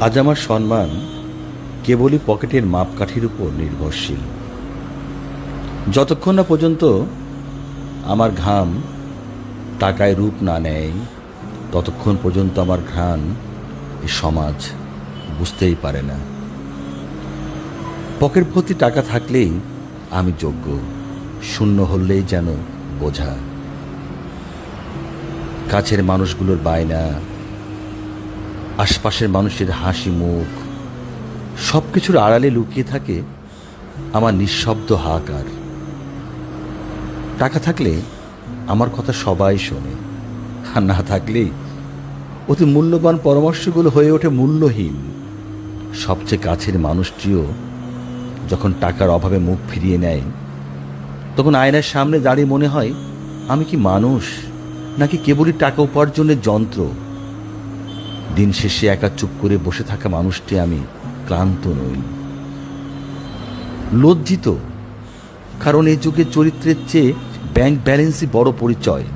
আজ আমার সম্মান কেবলই পকেটের মাপকাঠির উপর নির্ভরশীল। যতক্ষণ না পর্যন্ত আমার ঘাম টাকায় রূপ না নেয়, ততক্ষণ পর্যন্ত আমার ঘ্রাণ এ সমাজ বুঝতেই পারে না। পকেট ভর্তি টাকা থাকলেই আমি যোগ্য, শূন্য হলেই যেন বোঝা। কাছের মানুষগুলোর বায়না, আশপাশের মানুষের হাসি মুখ, সব কিছুর আড়ালে লুকিয়ে থাকে আমার নিঃশব্দ হাহাকার। টাকা থাকলে আমার কথা সবাই শোনে, আর না থাকলেই অতি মূল্যবান পরামর্শগুলো হয়ে ওঠে মূল্যহীন। সবচেয়ে কাছের মানুষটিও যখন টাকার অভাবে মুখ ফিরিয়ে নেয়, তখন আয়নার সামনে দাঁড়িয়ে মনে হয়, আমি কি মানুষ নাকি কেবলই টাকা উপার্জনের যন্ত্র? দিন শেষে একা চুপ করে বসে থাকা মানুষটি আমি ক্লান্ত নই, লজ্জিত। কারণ এই যুগে চরিত্রের চেয়ে ব্যাংক ব্যালেন্সই বড় পরিচয়।